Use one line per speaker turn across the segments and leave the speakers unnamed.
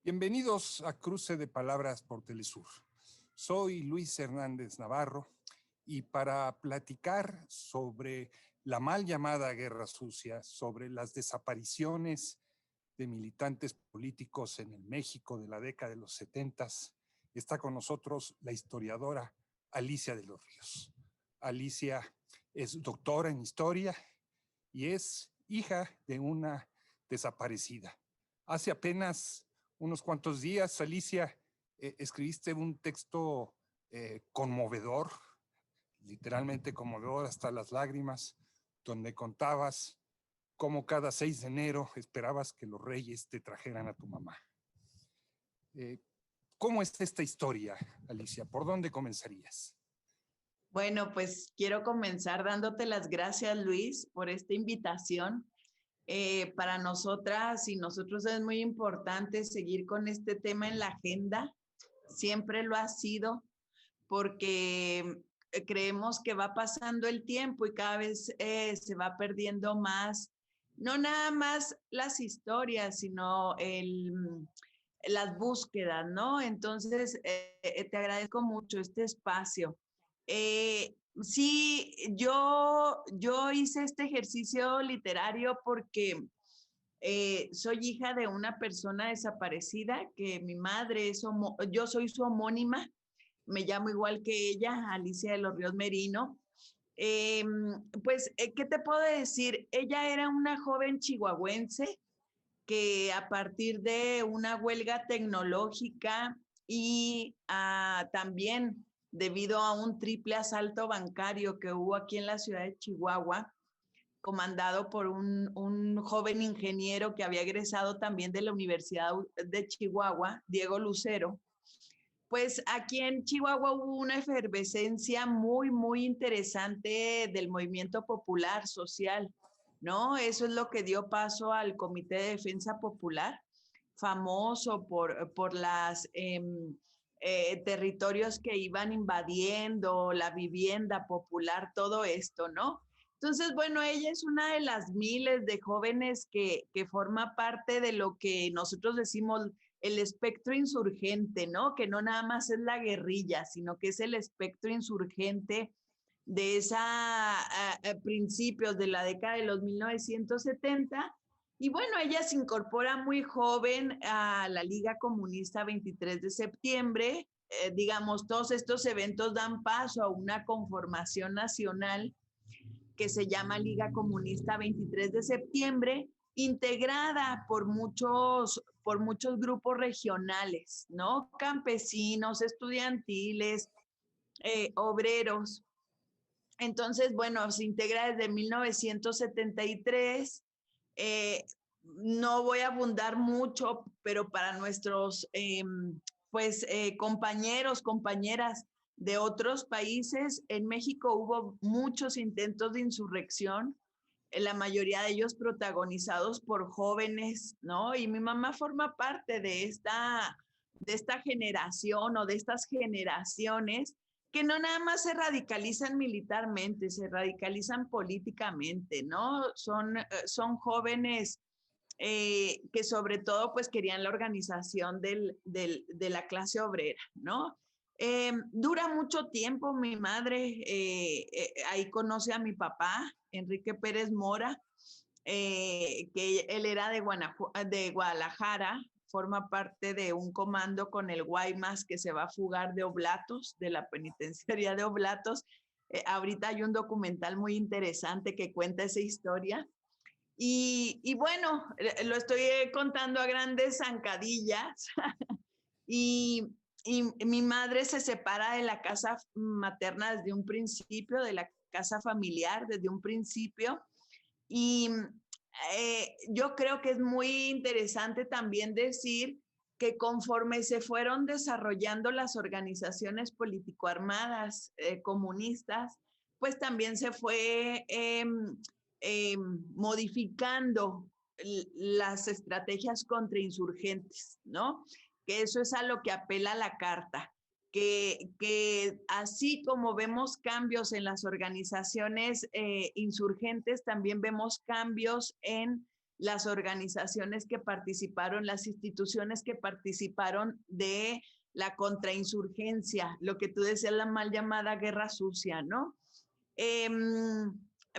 Bienvenidos a Cruce de Palabras por Telesur. Soy Luis Hernández Navarro y para platicar sobre la mal llamada Guerra Sucia, sobre las desapariciones de militantes políticos en el México de la década de los 70, está con nosotros la historiadora Alicia de los Ríos. Alicia es doctora en historia y es hija de una desaparecida. Hace apenas unos cuantos días, Alicia, escribiste un texto conmovedor, literalmente conmovedor hasta las lágrimas, donde contabas cómo cada 6 de enero esperabas que los reyes te trajeran a tu mamá. ¿Cómo es esta historia, Alicia? ¿Por dónde comenzarías?
Bueno, pues quiero comenzar dándote las gracias, Luis, por esta invitación. Para nosotras y nosotros es muy importante seguir con este tema en la agenda. Siempre lo ha sido porque creemos que va pasando el tiempo y cada vez se va perdiendo más, no nada más las historias, sino las búsquedas, ¿no? Entonces, te agradezco mucho este espacio. Sí, yo hice este ejercicio literario porque soy hija de una persona desaparecida, que mi madre es, yo soy su homónima, me llamo igual que ella, Alicia de los Ríos Merino. ¿Qué te puedo decir? Ella era una joven chihuahuense que a partir de una huelga tecnológica y también debido a un triple asalto bancario que hubo aquí en la ciudad de Chihuahua, comandado por un joven ingeniero que había egresado también de la Universidad de Chihuahua, Diego Lucero, pues aquí en Chihuahua hubo una efervescencia muy, muy interesante del movimiento popular social, ¿no? Eso es lo que dio paso al Comité de Defensa Popular, famoso por las territorios que iban invadiendo, la vivienda popular, todo esto, ¿no? Entonces, bueno, ella es una de las miles de jóvenes que forma parte de lo que nosotros decimos el espectro insurgente, ¿no? Que no nada más es la guerrilla, sino que es el espectro insurgente de principios de la década de los 1970. Y bueno, ella se incorpora muy joven a la Liga Comunista 23 de septiembre. Digamos, todos estos eventos dan paso a una conformación nacional que se llama Liga Comunista 23 de septiembre, integrada por muchos grupos regionales, ¿no? Campesinos, estudiantiles, obreros. Entonces, bueno, se integra desde 1973. No voy a abundar mucho, pero para nuestros compañeros, compañeras de otros países, en México hubo muchos intentos de insurrección, la mayoría de ellos protagonizados por jóvenes, ¿no? Y mi mamá forma parte de esta generación o de estas generaciones que no nada más se radicalizan militarmente, se radicalizan políticamente, ¿no? Son jóvenes que sobre todo pues querían la organización de la clase obrera, ¿no? Dura mucho tiempo mi madre, ahí conoce a mi papá, Enrique Pérez Mora, que él era de Guadalajara, forma parte de un comando con el Guaymas que se va a fugar de Oblatos, de la penitenciaría de Oblatos. Ahorita hay un documental muy interesante que cuenta esa historia. Y bueno, lo estoy contando a grandes zancadillas. y mi madre se separa de la casa materna desde un principio, de la casa familiar desde un principio. Y yo creo que es muy interesante también decir que conforme se fueron desarrollando las organizaciones político-armadas comunistas, pues también se fue modificando las estrategias contrainsurgentes, ¿no? Que eso es a lo que apela la carta, que así como vemos cambios en las organizaciones insurgentes, también vemos cambios en las organizaciones que participaron, las instituciones que participaron de la contrainsurgencia, lo que tú decías, la mal llamada guerra sucia, ¿no?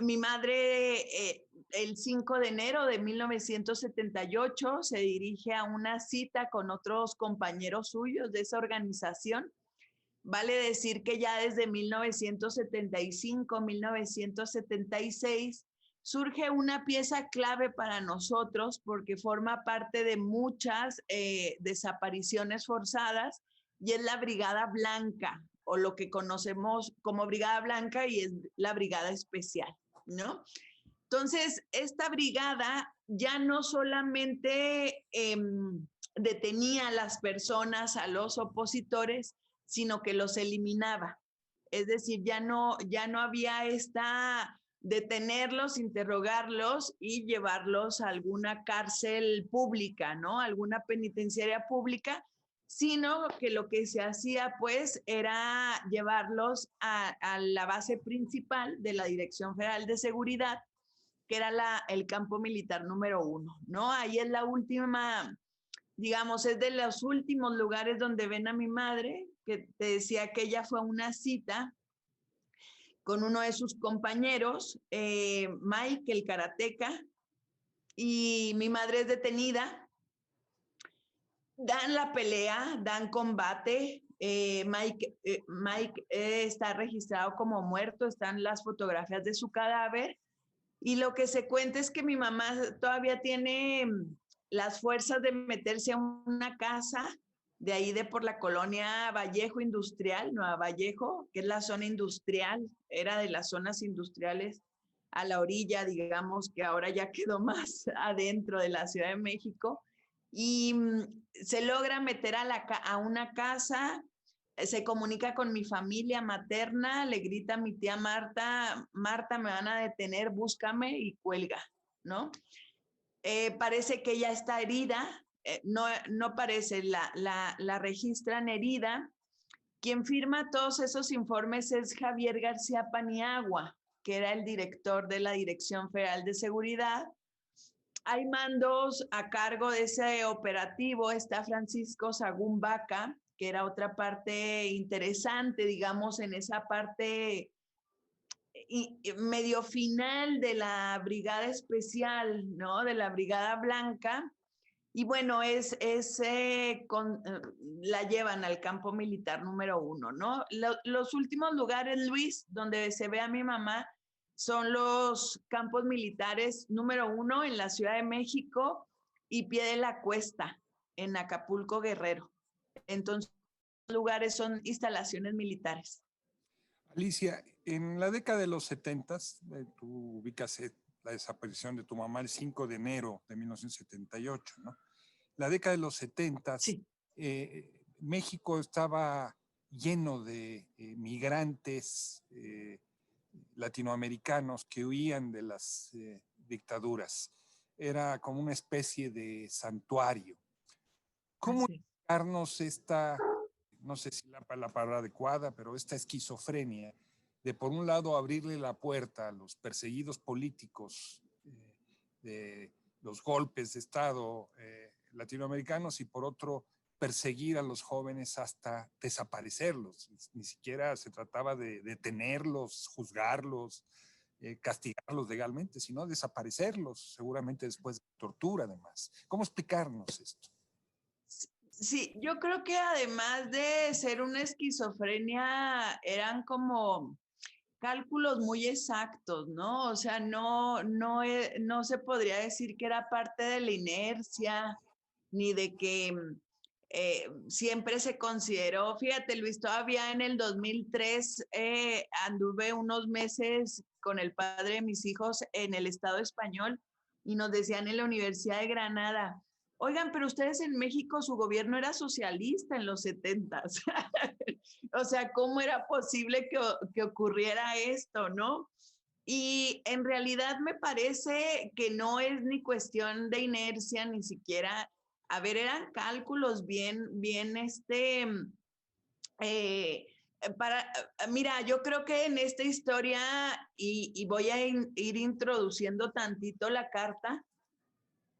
Mi madre, el 5 de enero de 1978, se dirige a una cita con otros compañeros suyos de esa organización. Vale decir que ya desde 1975, 1976, surge una pieza clave para nosotros porque forma parte de muchas desapariciones forzadas y es la Brigada Blanca, o lo que conocemos como Brigada Blanca, y es la Brigada Especial, ¿no? Entonces, esta brigada ya no solamente detenía a las personas, a los opositores, sino que los eliminaba. Es decir, ya no había esta detenerlos, interrogarlos y llevarlos a alguna cárcel pública, ¿no? Alguna penitenciaria pública, sino que lo que se hacía pues era llevarlos a la base principal de la Dirección Federal de Seguridad, que era el campo militar número 1, ¿no? Ahí es la última, digamos, es de los últimos lugares donde ven a mi madre, que te decía que ella fue a una cita con uno de sus compañeros, Mike, el karateca, y mi madre es detenida. Dan la pelea, dan combate. Mike está registrado como muerto, están las fotografías de su cadáver. Y lo que se cuenta es que mi mamá todavía tiene las fuerzas de meterse a una casa de ahí de por la colonia Vallejo Industrial, Nueva Vallejo, que es la zona industrial, era de las zonas industriales a la orilla, digamos, que ahora ya quedó más adentro de la Ciudad de México, y se logra meter a una casa, se comunica con mi familia materna, le grita a mi tía Marta, Marta, me van a detener, búscame, y cuelga, ¿no? Parece que ella está herida, no parece, la registran herida. Quien firma todos esos informes es Javier García Paniagua, que era el director de la Dirección Federal de Seguridad. Hay mandos a cargo de ese operativo, está Francisco Sagún Vaca, que era otra parte interesante, digamos, en esa parte medio final de la Brigada Especial, ¿no? De la Brigada Blanca. Y bueno, la llevan al campo militar número 1, ¿no? Los últimos lugares, Luis, donde se ve a mi mamá, son los campos militares número 1 en la Ciudad de México y Pie de la Cuesta, en Acapulco, Guerrero. Entonces, los lugares son instalaciones militares.
Alicia, en la década de los 70, tú ubicas la desaparición de tu mamá el 5 de enero de 1978, ¿no? La década de los 70,
sí.
México estaba lleno de migrantes latinoamericanos que huían de las dictaduras. Era como una especie de santuario. ¿Cómo explicarnos esta, no sé si la palabra adecuada, pero esta esquizofrenia de, por un lado, abrirle la puerta a los perseguidos políticos de los golpes de Estado latinoamericanos, y por otro, perseguir a los jóvenes hasta desaparecerlos? Ni siquiera se trataba de detenerlos, juzgarlos, castigarlos legalmente, sino desaparecerlos, seguramente después de tortura, además. ¿Cómo explicarnos esto?
Sí, yo creo que además de ser una esquizofrenia, eran como cálculos muy exactos, ¿no? O sea, no se podría decir que era parte de la inercia, ni de que siempre se consideró. Fíjate, Luis, todavía en el 2003 anduve unos meses con el padre de mis hijos en el Estado español y nos decían en la Universidad de Granada: oigan, pero ustedes en México, su gobierno era socialista en los 70s. O sea, ¿cómo era posible que ocurriera esto, no? Y en realidad me parece que no es ni cuestión de inercia, ni siquiera, a ver, eran cálculos bien Eh, Mira, yo creo que en esta historia, y voy a ir introduciendo tantito la carta,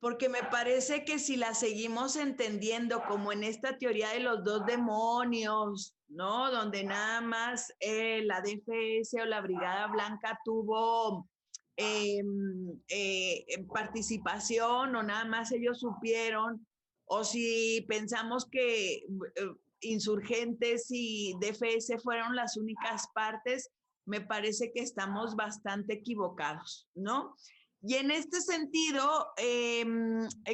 porque me parece que si la seguimos entendiendo como en esta teoría de los dos demonios, ¿no? Donde nada más la DFS o la Brigada Blanca tuvo participación o nada más ellos supieron, o si pensamos que insurgentes y DFS fueron las únicas partes, me parece que estamos bastante equivocados, ¿no? Y en este sentido,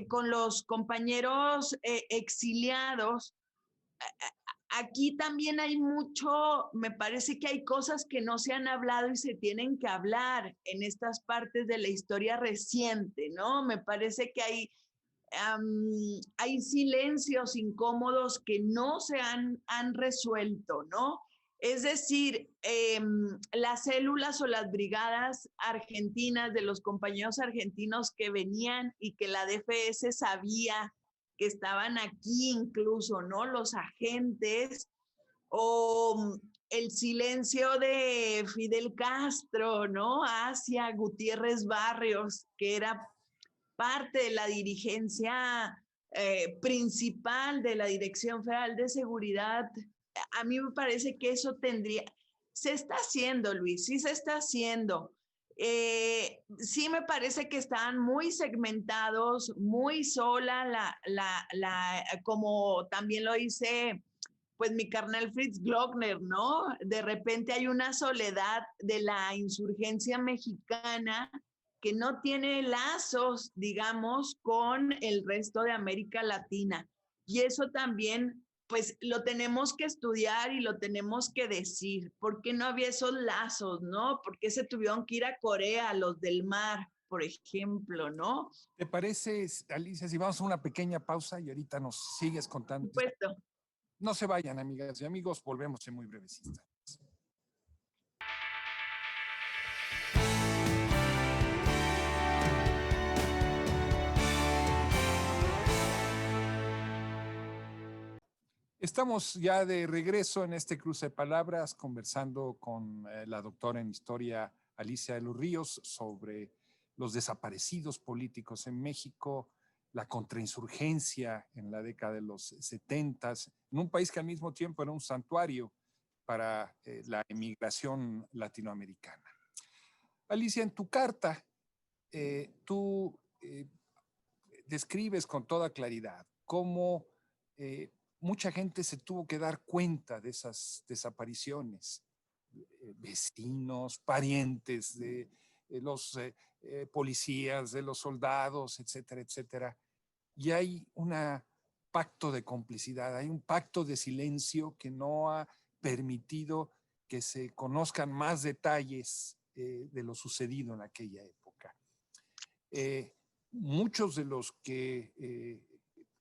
con los compañeros exiliados, aquí también hay mucho, me parece que hay cosas que no se han hablado y se tienen que hablar en estas partes de la historia reciente, ¿no? Me parece que hay silencios incómodos que no se han resuelto, ¿no? Es decir, las células o las brigadas argentinas de los compañeros argentinos que venían y que la DFS sabía que estaban aquí incluso, ¿no? Los agentes o el silencio de Fidel Castro, ¿no? Hacia Gutiérrez Barrios, que era parte de la dirigencia principal de la Dirección Federal de Seguridad. A mí me parece que eso se está haciendo, Luis, sí se está haciendo. Sí me parece que están muy segmentados, muy sola, como también lo hice pues mi carnal Fritz Glockner, ¿no? De repente hay una soledad de la insurgencia mexicana que no tiene lazos, digamos, con el resto de América Latina. Y eso también, pues, lo tenemos que estudiar y lo tenemos que decir. ¿Por qué no había esos lazos, no? ¿Por qué se tuvieron que ir a Corea, los del mar, por ejemplo, no?
¿Te parece, Alicia, si vamos a una pequeña pausa y ahorita nos sigues contando?
Por supuesto.
No se vayan, amigas y amigos, volvemos en muy breves instantes. Estamos ya de regreso en este cruce de palabras, conversando con la doctora en historia Alicia de los Ríos sobre los desaparecidos políticos en México, la contrainsurgencia en la década de los 70, en un país que al mismo tiempo era un santuario para la emigración latinoamericana. Alicia, en tu carta, tú describes con toda claridad cómo mucha gente se tuvo que dar cuenta de esas desapariciones, vecinos, parientes de los policías, de los soldados, etcétera, etcétera. Y hay un pacto de complicidad, hay un pacto de silencio que no ha permitido que se conozcan más detalles de lo sucedido en aquella época. Muchos de los que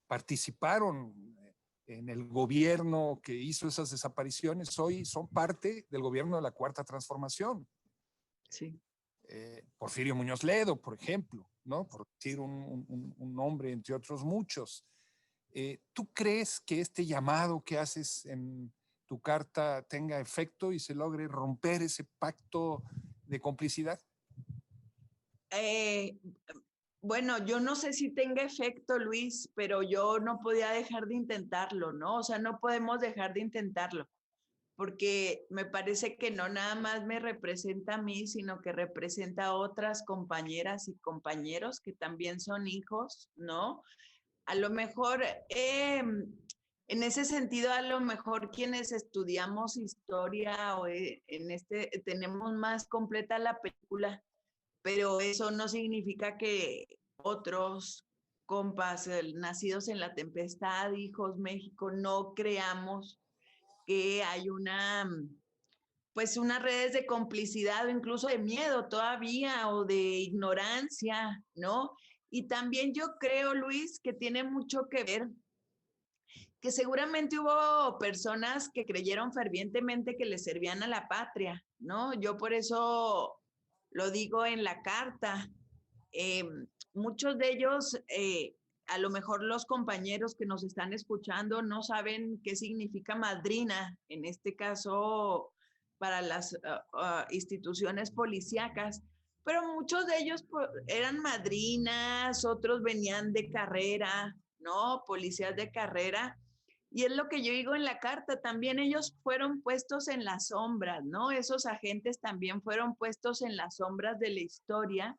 participaron en el gobierno que hizo esas desapariciones hoy son parte del gobierno de la Cuarta Transformación.
Sí.
Porfirio Muñoz Ledo, por ejemplo, ¿no? Por decir un nombre entre otros muchos. ¿Tú crees que este llamado que haces en tu carta tenga efecto y se logre romper ese pacto de complicidad?
Bueno, yo no sé si tenga efecto, Luis, pero yo no podía dejar de intentarlo, ¿no? O sea, no podemos dejar de intentarlo, porque me parece que no nada más me representa a mí, sino que representa a otras compañeras y compañeros que también son hijos, ¿no? A lo mejor, en ese sentido, a lo mejor quienes estudiamos historia o tenemos más completa la película, pero eso no significa que otros compas nacidos en la tempestad, hijos México, no creamos que hay pues unas redes de complicidad o incluso de miedo todavía o de ignorancia, ¿no? Y también yo creo, Luis, que tiene mucho que ver que seguramente hubo personas que creyeron fervientemente que le servían a la patria, ¿no? Yo por eso lo digo en la carta. Muchos de ellos a lo mejor los compañeros que nos están escuchando no saben qué significa madrina, en este caso para las instituciones policíacas, pero muchos de ellos eran madrinas, otros venían de carrera, ¿no? Policías de carrera. Y es lo que yo digo en la carta, también ellos fueron puestos en las sombras, ¿no? Esos agentes también fueron puestos en las sombras de la historia,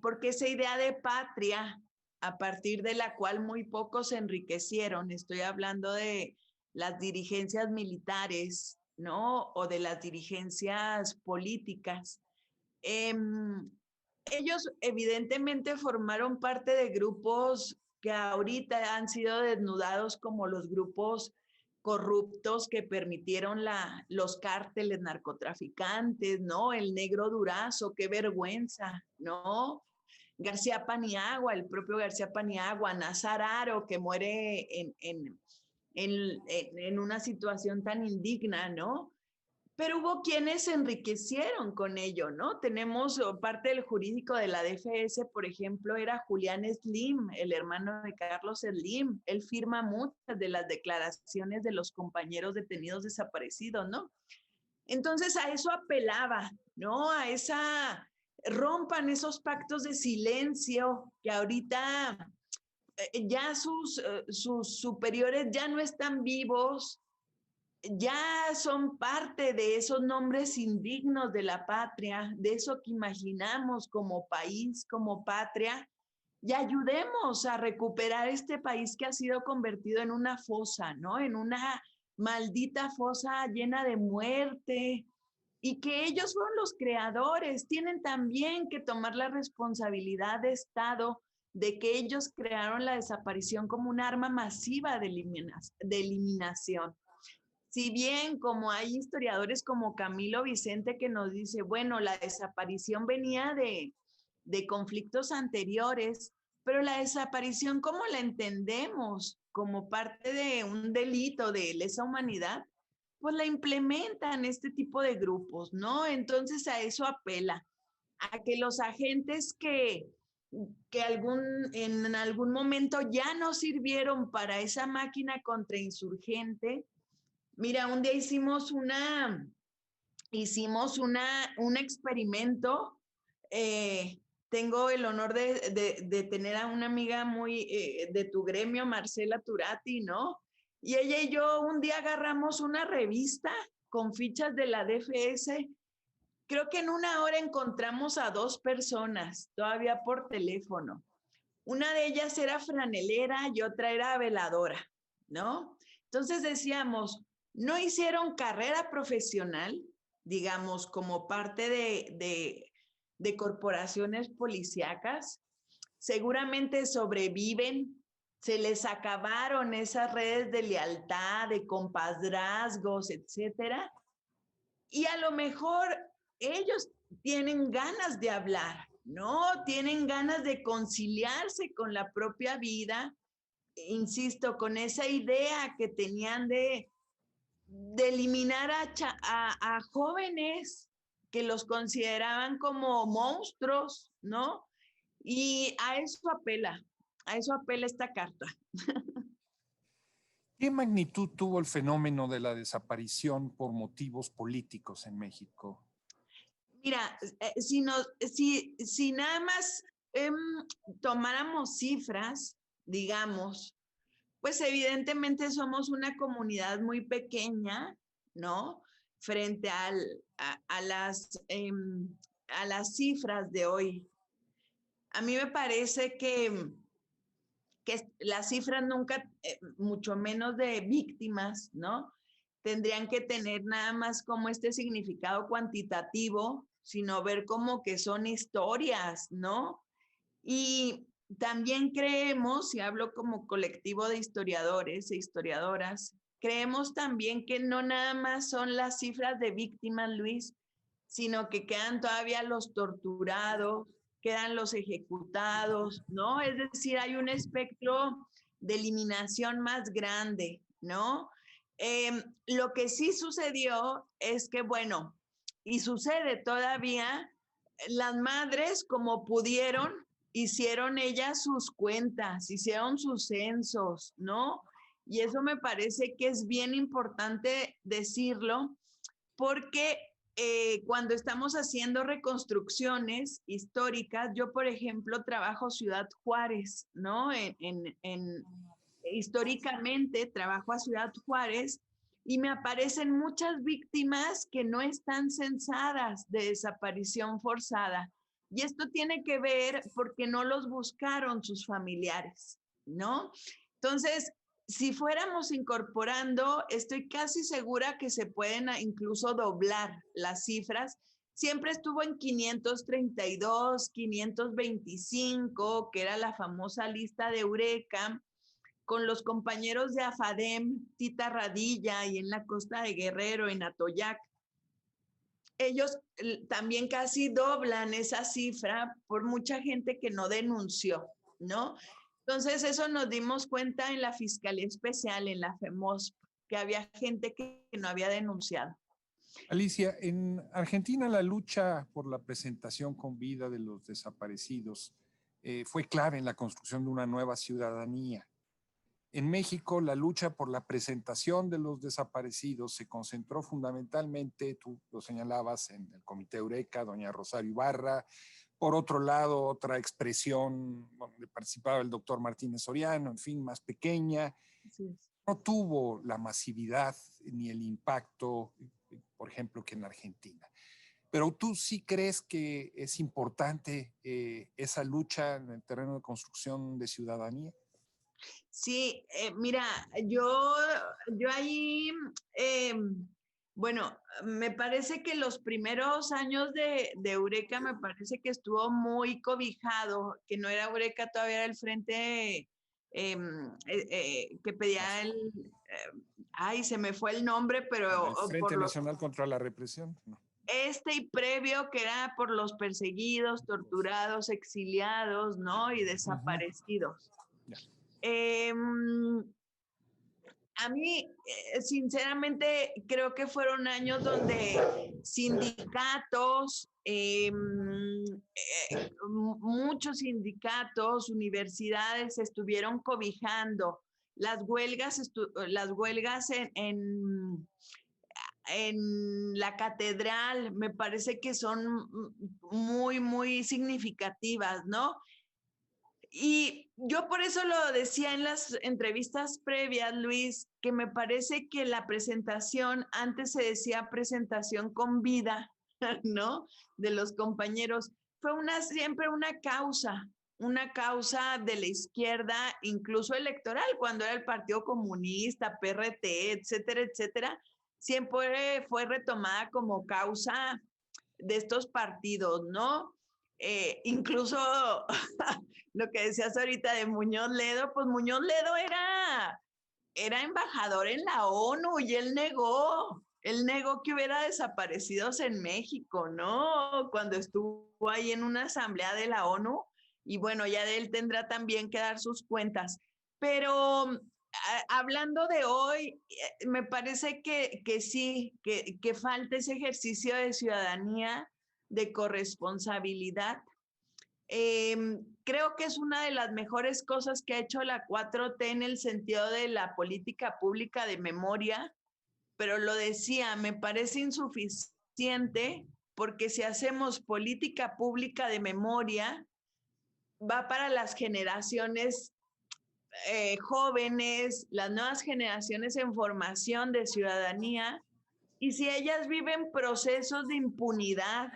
porque esa idea de patria, a partir de la cual muy pocos se enriquecieron, estoy hablando de las dirigencias militares, ¿no? O de las dirigencias políticas. Eh, Ellos evidentemente formaron parte de grupos que ahorita han sido desnudados como los grupos corruptos que permitieron los cárteles narcotraficantes, ¿no? El Negro Durazo, qué vergüenza, ¿no? García Paniagua, el propio García Paniagua, Nazararo, que muere en una situación tan indigna, ¿no? Pero hubo quienes se enriquecieron con ello, ¿no? Tenemos parte del jurídico de la DFS, por ejemplo, era Julián Slim, el hermano de Carlos Slim. Él firma muchas de las declaraciones de los compañeros detenidos desaparecidos, ¿no? Entonces a eso apelaba, ¿no? A esa, rompan esos pactos de silencio que ahorita ya sus superiores ya no están vivos, ya son parte de esos nombres indignos de la patria, de eso que imaginamos como país, como patria, y ayudemos a recuperar este país que ha sido convertido en una fosa, ¿no? En una maldita fosa llena de muerte, y que ellos fueron los creadores, tienen también que tomar la responsabilidad de Estado de que ellos crearon la desaparición como un arma masiva de eliminación. Si bien como hay historiadores como Camilo Vicente que nos dice, bueno, la desaparición venía de conflictos anteriores, pero la desaparición, ¿cómo la entendemos? Como parte de un delito de lesa humanidad, pues la implementan este tipo de grupos, ¿no? Entonces a eso apela, a que los agentes que en algún momento ya no sirvieron para esa máquina contrainsurgente. Mira, un día un experimento. Tengo el honor de tener a una amiga muy de tu gremio, Marcela Turati, ¿no? Y ella y yo un día agarramos una revista con fichas de la DFS. Creo que en una hora encontramos a 2 personas, todavía por teléfono. Una de ellas era franelera y otra era veladora, ¿no? Entonces decíamos, no hicieron carrera profesional, digamos, como parte de corporaciones policíacas, seguramente sobreviven, se les acabaron esas redes de lealtad, de compadrazgos, etcétera, y a lo mejor ellos tienen ganas de hablar, ¿no? Tienen ganas de conciliarse con la propia vida, insisto, con esa idea que tenían de eliminar a jóvenes que los consideraban como monstruos, ¿no? Y a eso apela esta carta.
¿Qué magnitud tuvo el fenómeno de la desaparición por motivos políticos en México?
Mira, si nada más tomáramos cifras, digamos, pues evidentemente somos una comunidad muy pequeña, ¿no? Frente a las cifras de hoy. A mí me parece que las cifras nunca, mucho menos de víctimas, ¿no? Tendrían que tener nada más como este significado cuantitativo, sino ver como que son historias, ¿no? Y también creemos, y hablo como colectivo de historiadores e historiadoras, creemos también que no nada más son las cifras de víctimas, Luis, sino que quedan todavía los torturados, quedan los ejecutados, ¿no? Es decir, hay un espectro de eliminación más grande, ¿no? Lo que sí sucedió es que, bueno, y sucede todavía, las madres como pudieron hicieron ellas sus cuentas, hicieron sus censos, ¿no? Y eso me parece que es bien importante decirlo, porque cuando estamos haciendo reconstrucciones históricas, yo, por ejemplo, trabajo Ciudad Juárez, ¿no? Históricamente trabajo a Ciudad Juárez y me aparecen muchas víctimas que no están censadas de desaparición forzada. Y esto tiene que ver porque no los buscaron sus familiares, ¿no? Entonces, si fuéramos incorporando, estoy casi segura que se pueden incluso doblar las cifras. Siempre estuvo en 532, 525, que era la famosa lista de Eureka, con los compañeros de AFADEM, Tita Radilla, y en la costa de Guerrero, en Atoyac. Ellos también casi doblan esa cifra por mucha gente que no denunció, ¿no? Entonces, eso nos dimos cuenta en la Fiscalía Especial, en la FEMOSP, que había gente que no había denunciado.
Alicia, en Argentina la lucha por la presentación con vida de los desaparecidos fue clave en la construcción de una nueva ciudadanía. En México, la lucha por la presentación de los desaparecidos se concentró fundamentalmente, tú lo señalabas, en el Comité Eureka, doña Rosario Ibarra. Por otro lado, otra expresión donde participaba el doctor Martínez Soriano, en fin, más pequeña.
Sí.
No tuvo la masividad ni el impacto, por ejemplo, que en Argentina. Pero tú sí crees que es importante esa lucha en el terreno de construcción de ciudadanía.
Sí, mira, yo ahí, bueno, me parece que los primeros años de Eureka me parece que estuvo muy cobijado, que no era Eureka, todavía era el frente que pedía ay, se me fue el nombre, pero...
El Frente Nacional contra la Represión. No.
Y previo que era por los perseguidos, torturados, exiliados, ¿no? Y desaparecidos. A mí, sinceramente, creo que fueron años donde sindicatos, muchos sindicatos, universidades estuvieron cobijando las huelgas en la catedral. Me parece que son muy, muy significativas, ¿no? Y yo por eso lo decía en las entrevistas previas, Luis, que me parece que la presentación, antes se decía presentación con vida, ¿no? De los compañeros, fue siempre una causa de la izquierda, incluso electoral, cuando era el Partido Comunista, PRT, etcétera, etcétera, siempre fue retomada como causa de estos partidos, ¿no? Incluso lo que decías ahorita de Muñoz Ledo, pues Muñoz Ledo era embajador en la ONU y él negó que hubiera desaparecidos en México, ¿no? Cuando estuvo ahí en una asamblea de la ONU, y bueno, ya de él tendrá también que dar sus cuentas. Pero hablando de hoy, me parece que sí, que falta ese ejercicio de ciudadanía, de corresponsabilidad. Creo que es una de las mejores cosas que ha hecho la 4T en el sentido de la política pública de memoria, pero lo decía, me parece insuficiente, porque si hacemos política pública de memoria, va para las generaciones jóvenes, las nuevas generaciones en formación de ciudadanía, y si ellas viven procesos de impunidad,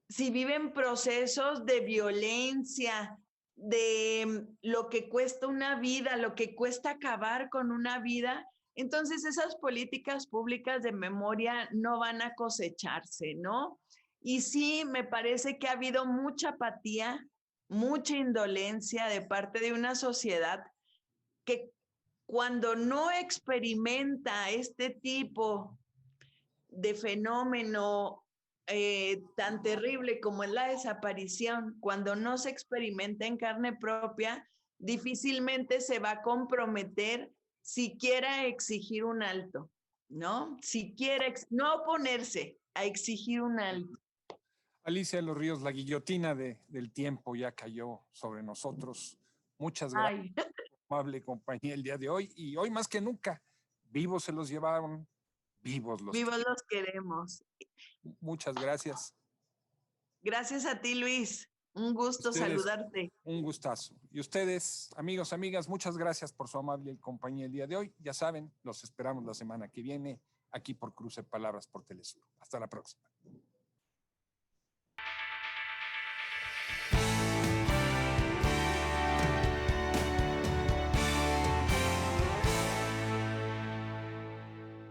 si viven procesos de violencia, de lo que cuesta una vida, lo que cuesta acabar con una vida, entonces esas políticas públicas de memoria no van a cosecharse, ¿no? Y sí, me parece que ha habido mucha apatía, mucha indolencia de parte de una sociedad que cuando no experimenta este tipo de fenómeno tan terrible como es la desaparición, cuando no se experimenta en carne propia, difícilmente se va a comprometer siquiera a exigir un alto, ¿no? Siquiera, no oponerse, a exigir un alto.
Alicia de los Ríos, la guillotina del tiempo ya cayó sobre nosotros. Muchas gracias,
Ay,
amable compañía, el día de hoy. Y hoy más que nunca, vivos se los llevaron, vivos los
vivos
que.
los queremos.
Muchas gracias.
Gracias a ti, Luis. Un gusto
Ustedes,
saludarte.
un gustazo. Y ustedes, amigos, amigas, muchas gracias por su amable compañía el día de hoy. Ya saben, los esperamos la semana que viene aquí por Cruce Palabras por Telesur. Hasta la próxima.